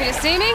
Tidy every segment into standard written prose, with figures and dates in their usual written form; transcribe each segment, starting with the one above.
Happy to see me?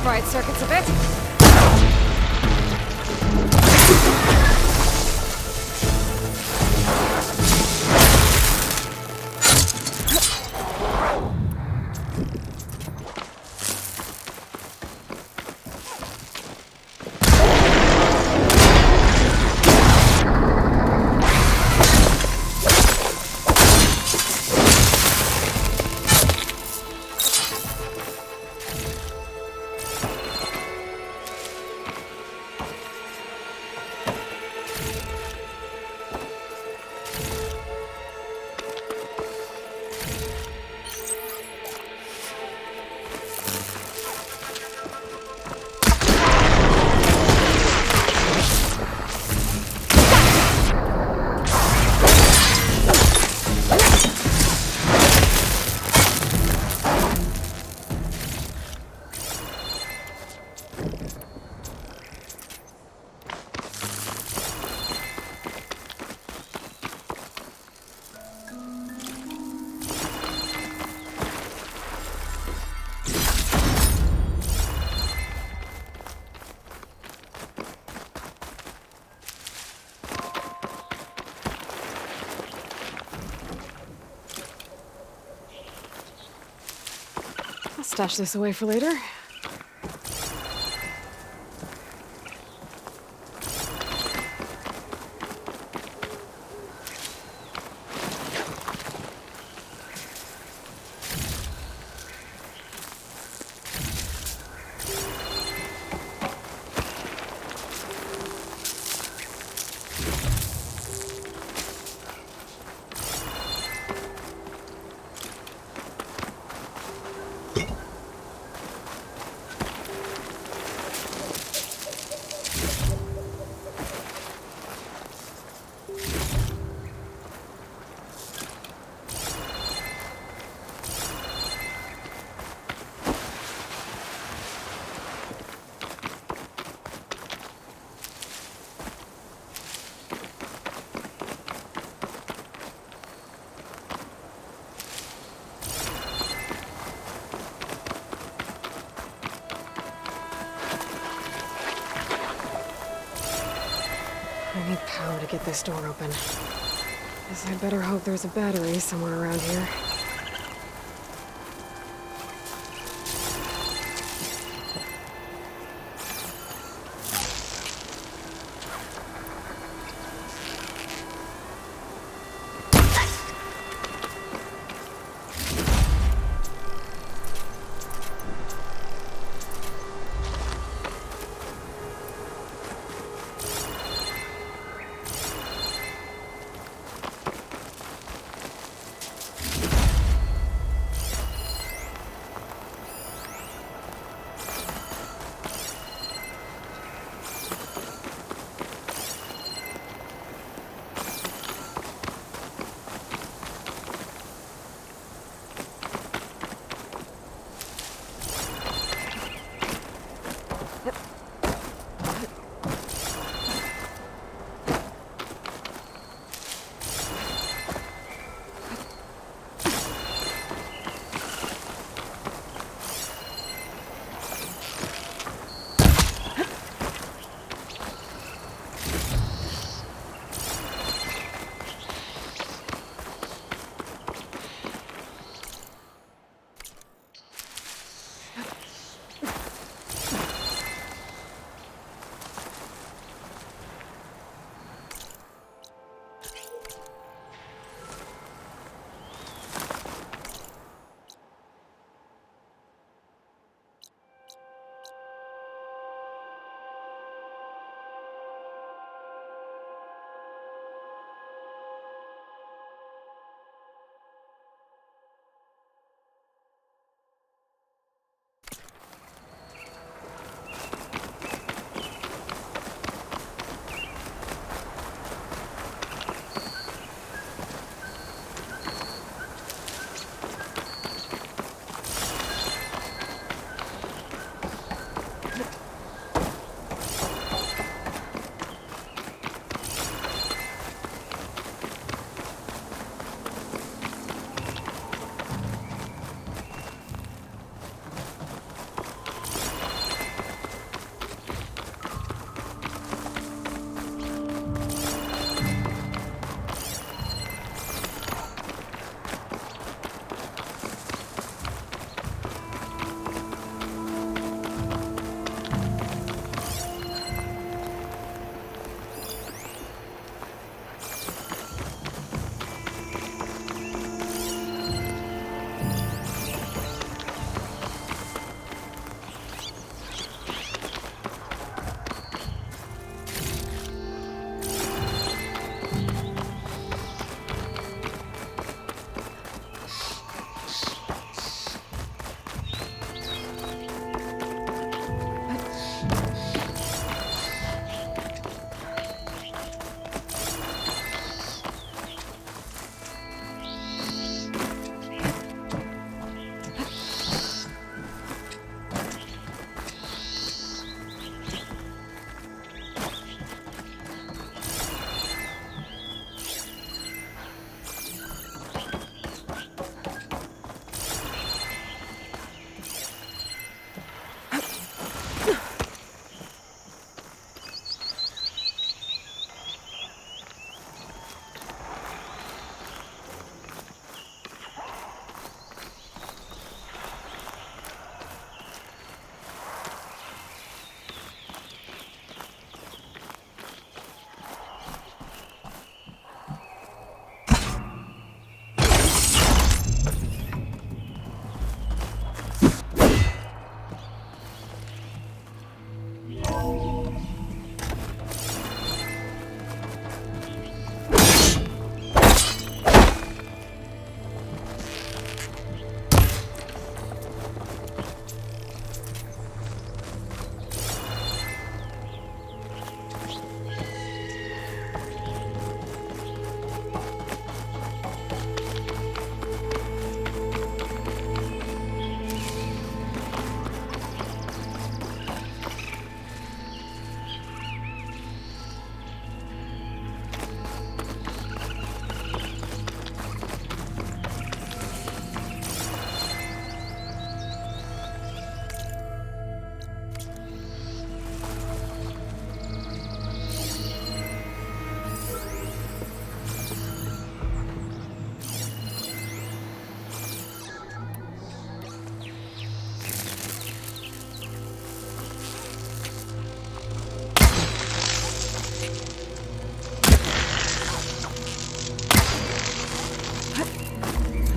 Fried circuits a bit. I'll stash this away for later. I need power to get this door open. Guess I better hope there's a battery somewhere around here.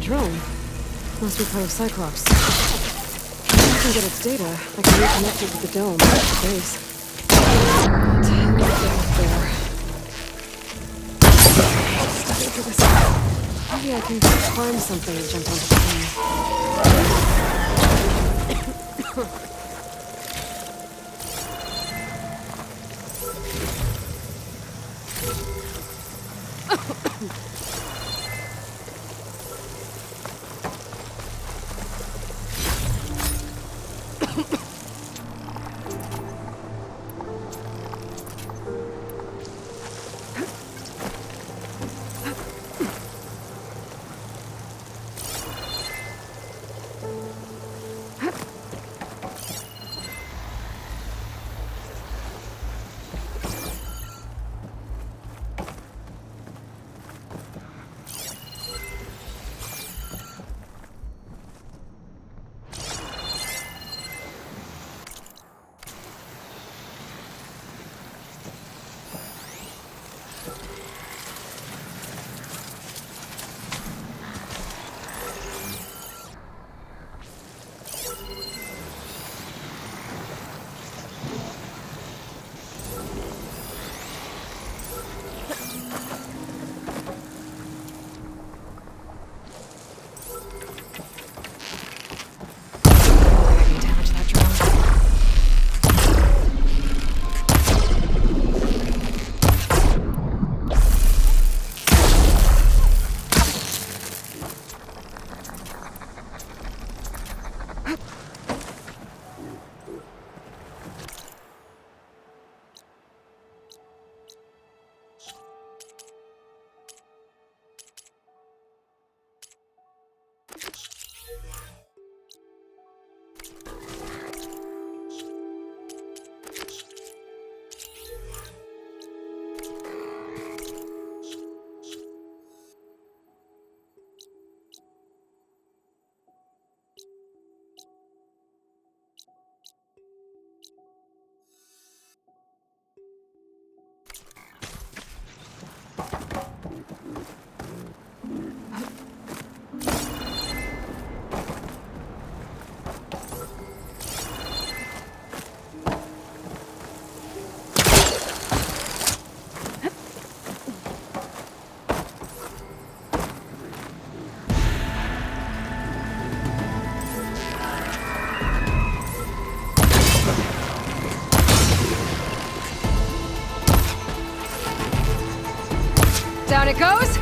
drone. Must be part of Cyclops. If I can get its data, I can reconnect it with the dome at the base. But how do I get up there? Figure this out. Maybe I can climb something and jump onto the plane. Down it goes!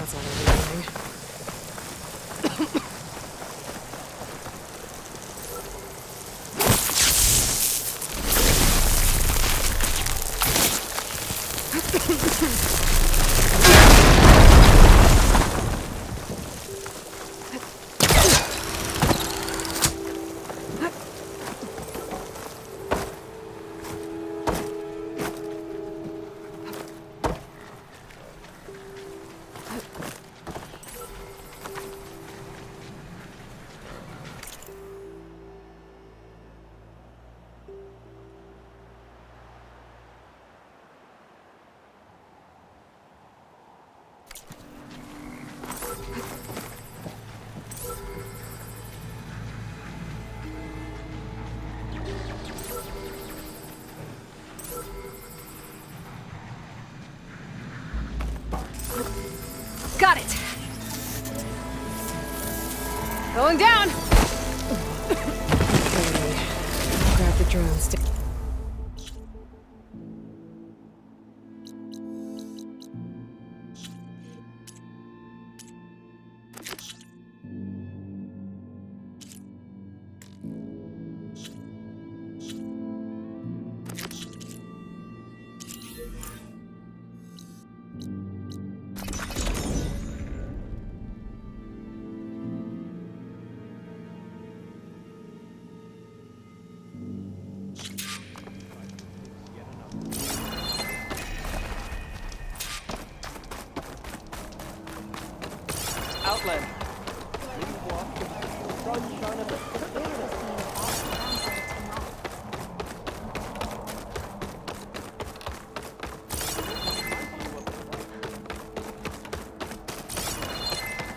That's all everything. Got it! Going down! Okay. Grab the drone stick. Outland. We walk in the sunshine of the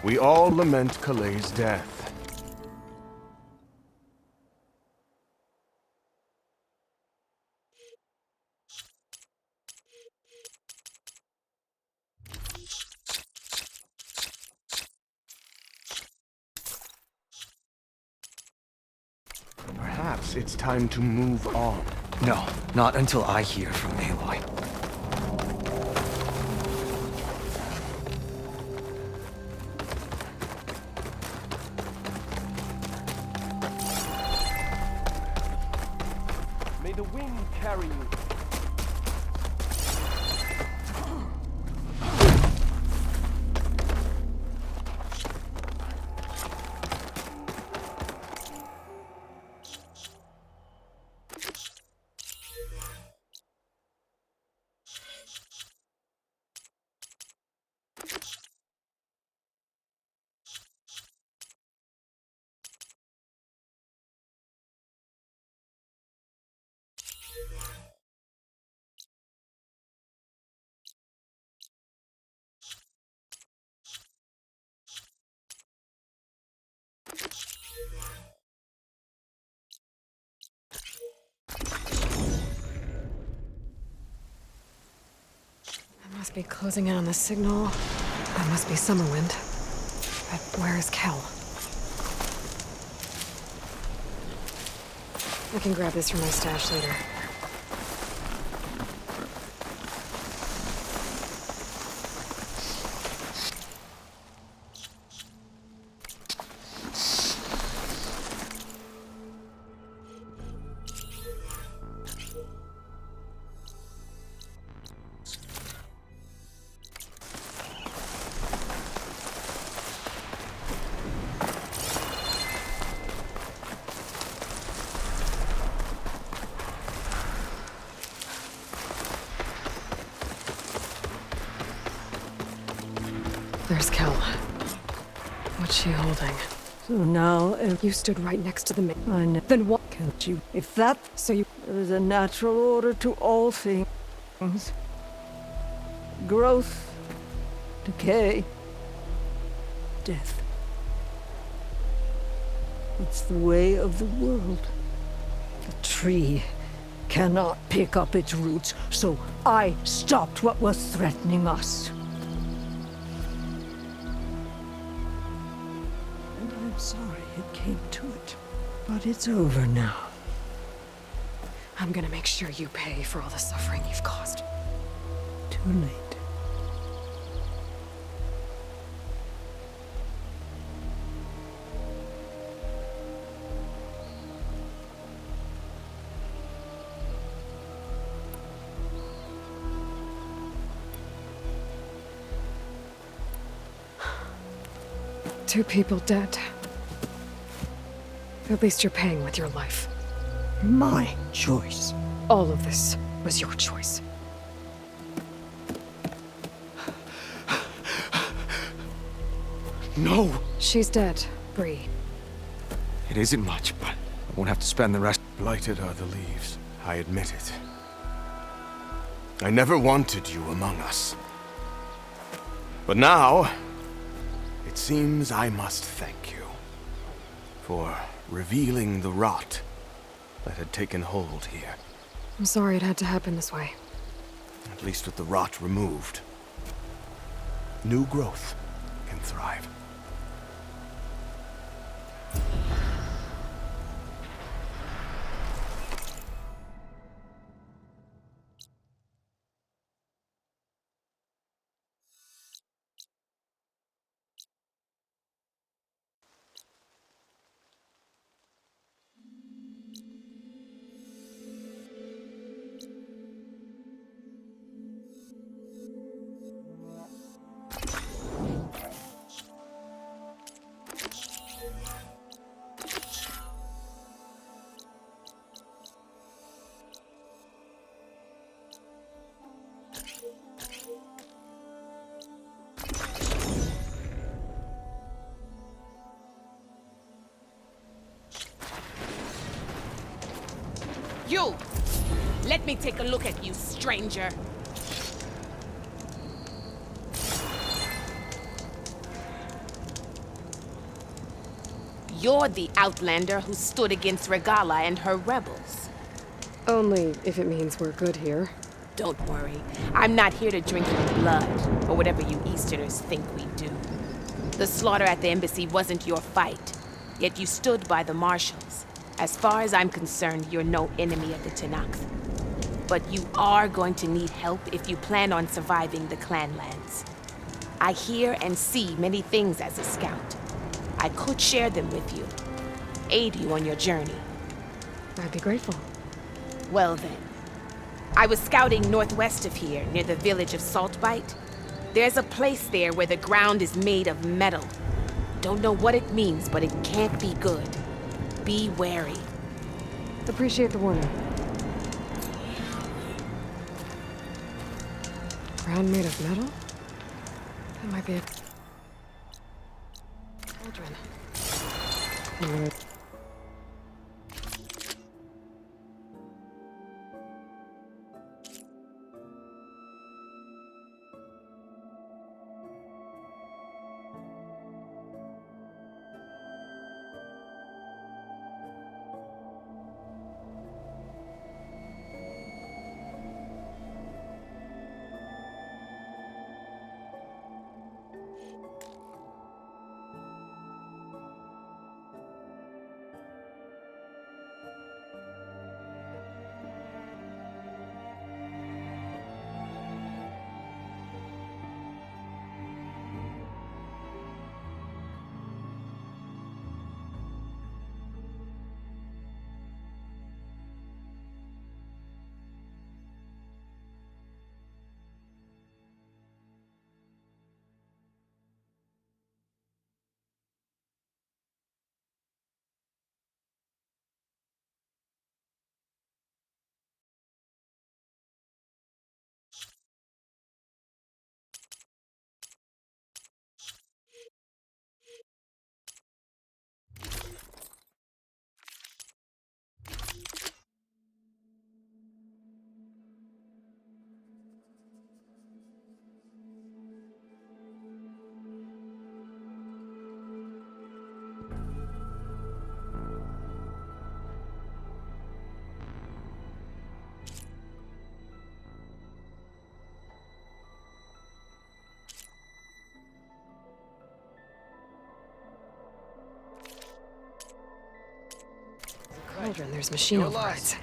We all lament Calay's death. Perhaps it's time to move on. No, not until I hear from Aloy. May the wind carry you. I must be closing in on the signal. That must be Summerwind. But where is Kel? I can grab this from my stash later. There's Kel. What's she holding? So now, if You stood right next to the man. I know, Then what? can't you? If that So you... there is a natural order to all things. Growth, decay, death. It's the way of the world. The tree cannot pick up its roots, so I stopped what was threatening us. And I'm sorry it came to it. But it's over now. I'm gonna make sure you pay for all the suffering you've caused. Too late. Two people dead. At least you're paying with your life. My choice. All of this was your choice. No! She's dead, Bree. It isn't much, but I won't have to spend the rest. Blighted are the leaves. I admit it. I never wanted you among us. But now, it seems I must thank you for revealing the rot that had taken hold here. I'm sorry it had to happen this way. At least with the rot removed, new growth can thrive. You! Let me take a look at you, stranger. You're the outlander who stood against Regalla and her rebels. Only if it means we're good here. Don't worry. I'm not here to drink your blood, or whatever you Easterners think we do. The slaughter at the embassy wasn't your fight, yet you stood by the marshals. As far as I'm concerned, you're no enemy of the Tenakth. But you are going to need help if you plan on surviving the Clanlands. I hear and see many things as a scout. I could share them with you, aid you on your journey. I'd be grateful. Well then, I was scouting northwest of here, near the village of Saltbite. There's a place there where the ground is made of metal. Don't know what it means, but it can't be good. Be wary. Appreciate the warning. Ground made of metal? That might be a... Cauldron. cauldron, there's machine You're overrides.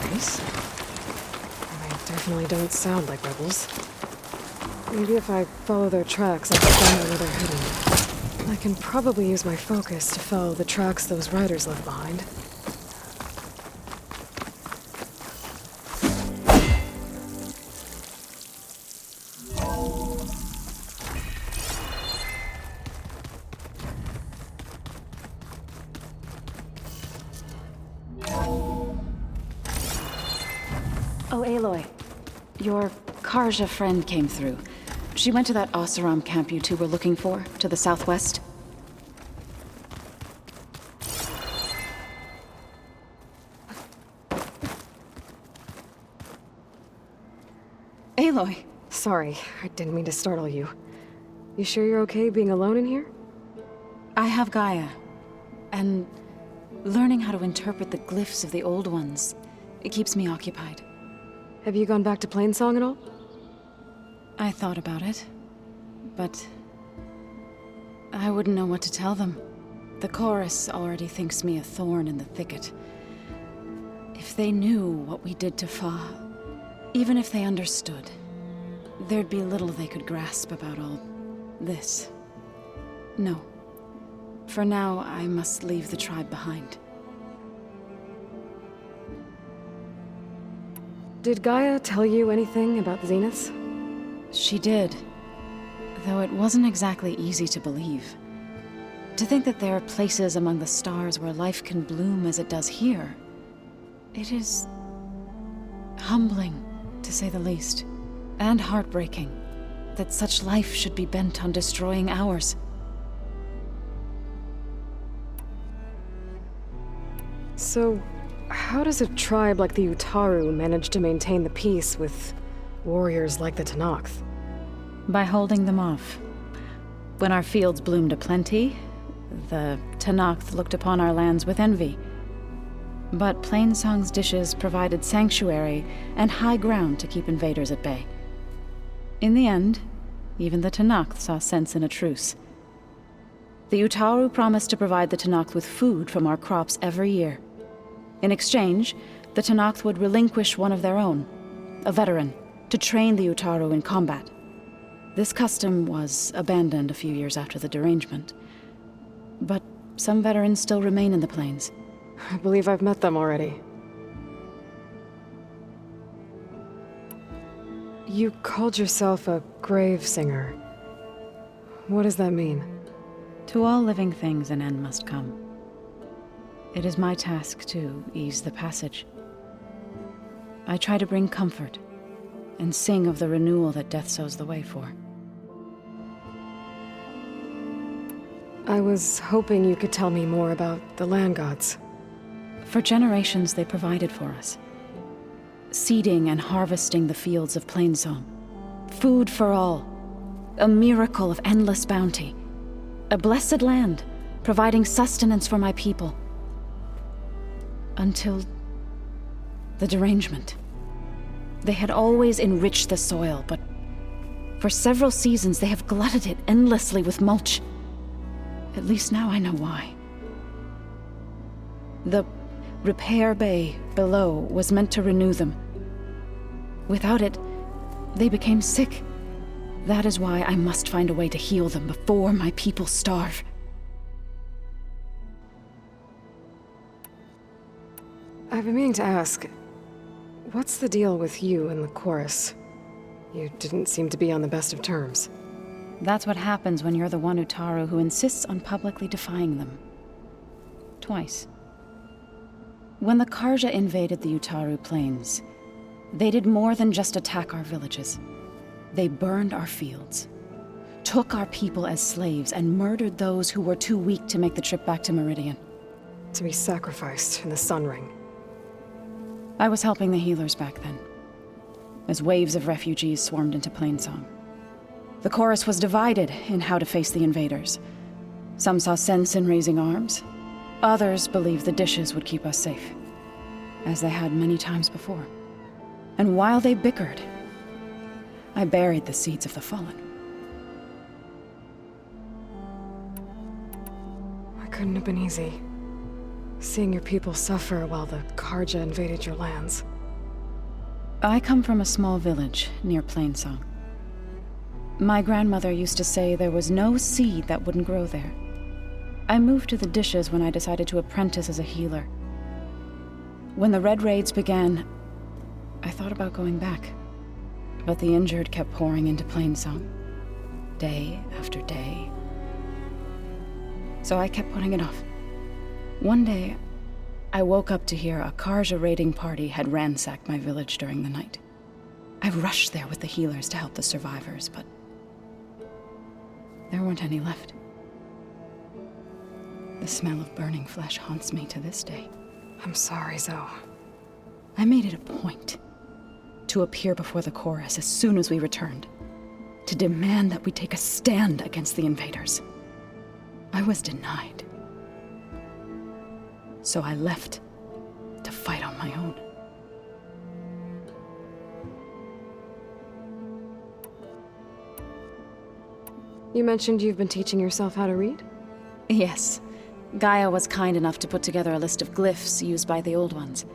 Nice. They definitely don't sound like rebels. Maybe if I follow their tracks, I can find out where they're heading. I can probably use my focus to follow the tracks those riders left behind. Oh, Aloy. Your Karja friend came through. She went to that Oseram camp you two were looking for, to the southwest. Aloy! Sorry, I didn't mean to startle you. You sure you're okay being alone in here? I have Gaia. And learning how to interpret the glyphs of the old ones, it keeps me occupied. Have you gone back to Plainsong at all? I thought about it, but I wouldn't know what to tell them. The chorus already thinks me a thorn in the thicket. If they knew what we did to Fa, even if they understood, there'd be little they could grasp about all this. No. For now, I must leave the tribe behind. Did Gaia tell you anything about the Zeniths? She did, though it wasn't exactly easy to believe. To think that there are places among the stars where life can bloom as it does here, it is humbling, to say the least, and heartbreaking that such life should be bent on destroying ours. So, how does a tribe like the Utaru manage to maintain the peace with warriors like the Tenakth? By holding them off. When our fields bloomed aplenty, the Tenakth looked upon our lands with envy. But Plainsong's dishes provided sanctuary and high ground to keep invaders at bay. In the end, even the Tenakth saw sense in a truce. The Utaru promised to provide the Tenakth with food from our crops every year. In exchange, the Tenakth would relinquish one of their own, a veteran, to train the Utaru in combat. This custom was abandoned a few years after the derangement. But some veterans still remain in the plains. I believe I've met them already. You called yourself a grave singer. What does that mean? To all living things an end must come. It is my task to ease the passage. I try to bring comfort, and sing of the renewal that death sows the way for. I was hoping you could tell me more about the land gods. For generations they provided for us. Seeding and harvesting the fields of Plainsong. Food for all. A miracle of endless bounty. A blessed land, providing sustenance for my people. Until the derangement. They had always enriched the soil, but for several seasons they have glutted it endlessly with mulch. At least now I know why. The repair bay below was meant to renew them. Without it, they became sick. That is why I must find a way to heal them before my people starve. I've been meaning to ask, what's the deal with you and the chorus? You didn't seem to be on the best of terms. That's what happens when you're the one Utaru who insists on publicly defying them. Twice. When the Karja invaded the Utaru plains, they did more than just attack our villages. They burned our fields, took our people as slaves, and murdered those who were too weak to make the trip back to Meridian. To be sacrificed in the Sun Ring. I was helping the healers back then. as waves of refugees swarmed into Plainsong. The chorus was divided in how to face the invaders. Some saw sense in raising arms. Others believed the dishes would keep us safe, as they had many times before. And while they bickered, I buried the seeds of the fallen. It couldn't have been easy. Seeing your people suffer while the Karja invaded your lands. I come from a small village near Plainsong. My grandmother used to say there was no seed that wouldn't grow there. I moved to the dishes when I decided to apprentice as a healer. When the Red Raids began, I thought about going back. But the injured kept pouring into Plainsong, day after day. So I kept putting it off. One day, I woke up to hear a Karja raiding party had ransacked my village during the night. I rushed there with the healers to help the survivors, but there weren't any left. The smell of burning flesh haunts me to this day. I'm sorry, Zoe. I made it a point to appear before the chorus as soon as we returned, to demand that we take a stand against the invaders. I was denied. So I left to fight on my own. You mentioned you've been teaching yourself how to read? Yes. Gaia was kind enough to put together a list of glyphs used by the Old Ones.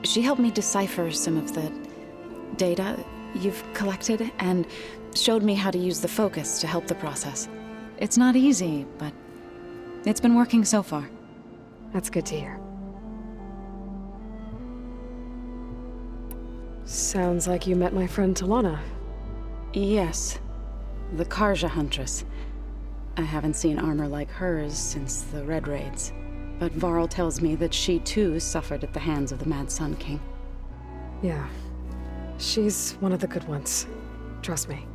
She helped me decipher some of the data you've collected and showed me how to use the focus to help the process. It's not easy, but it's been working so far. That's good to hear. Sounds like you met my friend Talana. Yes. The Karja Huntress. I haven't seen armor like hers since the Red Raids, but Varl tells me that she too suffered at the hands of the Mad Sun King. Yeah. She's one of the good ones. Trust me.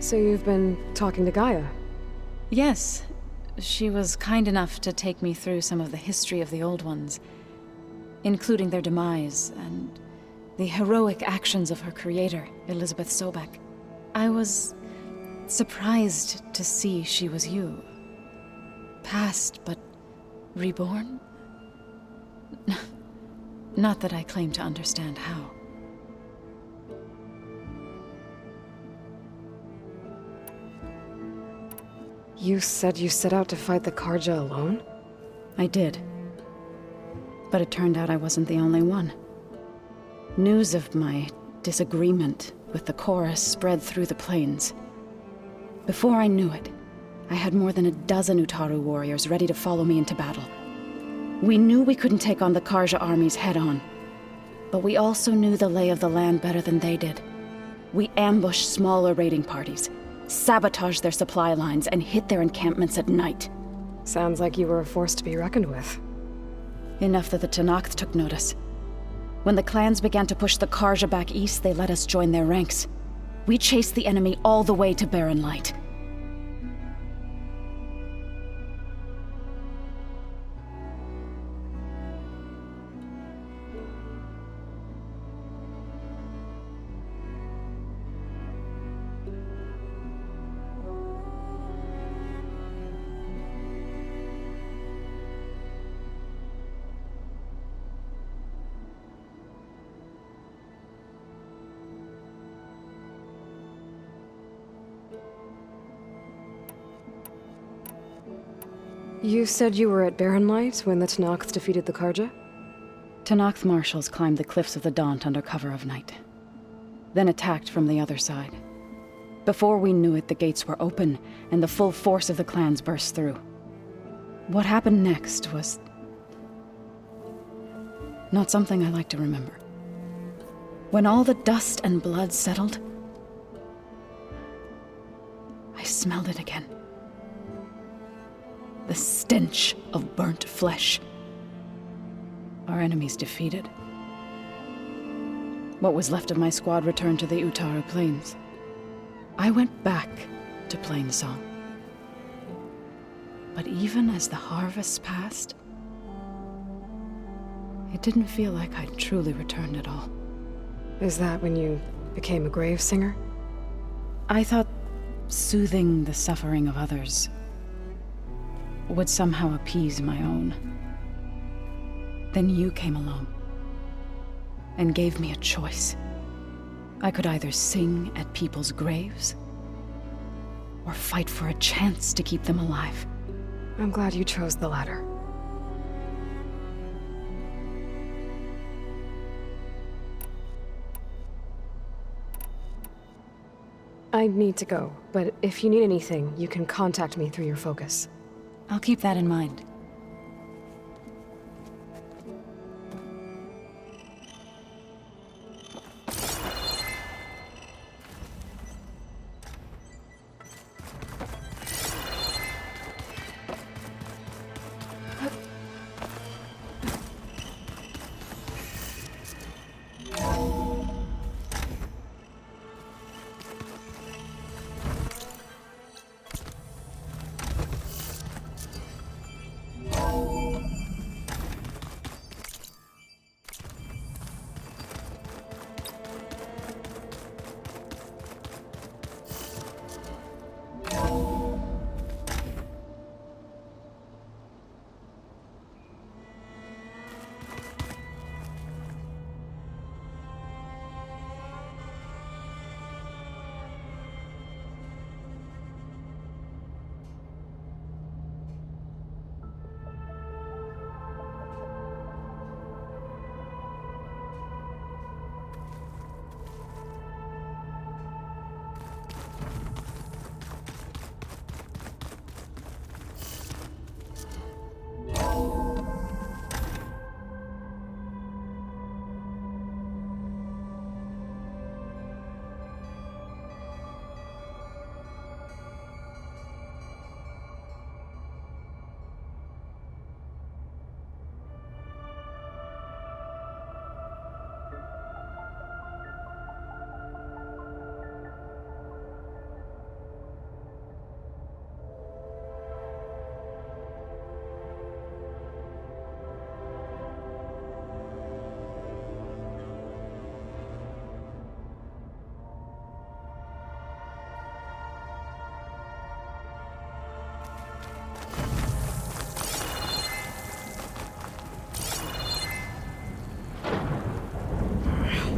So you've been talking to Gaia? Yes. She was kind enough to take me through some of the history of the Old Ones, including their demise and the heroic actions of her creator, Elizabeth Sobek. I was surprised to see she was you. Past, but reborn? Not that I claim to understand how. You said you set out to fight the Karja alone? I did. But it turned out I wasn't the only one. News of my disagreement with the chorus spread through the plains. Before I knew it, I had more than a dozen Utaru warriors ready to follow me into battle. We knew we couldn't take on the Karja armies head-on, but we also knew the lay of the land better than they did. We ambushed smaller raiding parties, sabotaged their supply lines, and hit their encampments at night. Sounds like you were a force to be reckoned with. Enough that the Tenakth took notice. When the clans began to push the Karja back east, they let us join their ranks. We chased the enemy all the way to Barren Light. You said you were at Barren Light when the Tenakth defeated the Karja? Tenakth marshals climbed the cliffs of the Daunt under cover of night, then attacked from the other side. Before we knew it, the gates were open, and the full force of the clans burst through. What happened next was not something I like to remember. When all the dust and blood settled, I smelled it again. The stench of burnt flesh. Our enemies defeated. What was left of my squad returned to the Utaru Plains. I went back to Plainsong. But even as the harvest passed, it didn't feel like I'd truly returned at all. Is that when you became a grave singer? I thought soothing the suffering of others would somehow appease my own. Then you came along and gave me a choice. I could either sing at people's graves or fight for a chance to keep them alive. I'm glad you chose the latter. I need to go, but if you need anything, you can contact me through your focus. I'll keep that in mind.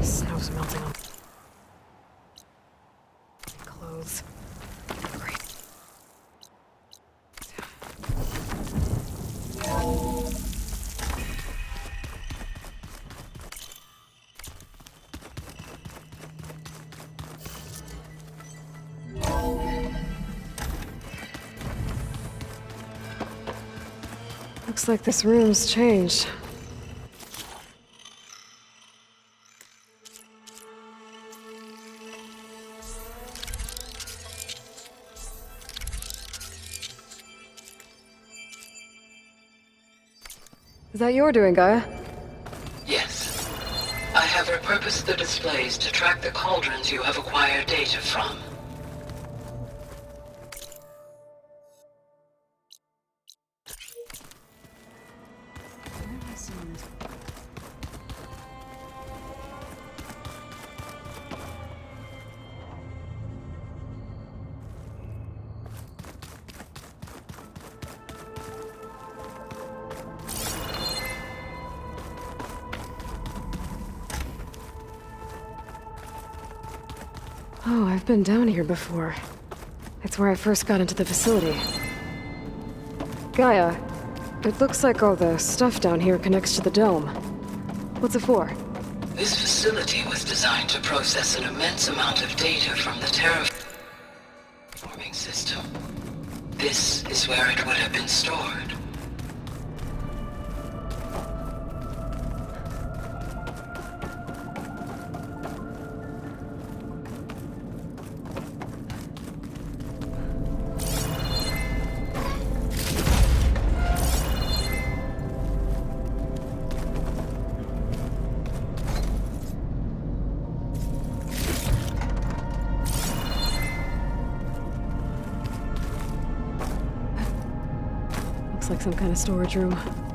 Snow's melting on clothes. Great. Looks like this room's changed. Is that your doing, Gaia? Yes. I have repurposed the displays to track the cauldrons you have acquired data from. Oh, I've been down here before. It's where I first got into the facility. Gaia, it looks like all the stuff down here connects to the dome. What's it for? This facility was designed to process an immense amount of data from the terraforming system. This is where it would have been stored. Looks like some kind of storage room.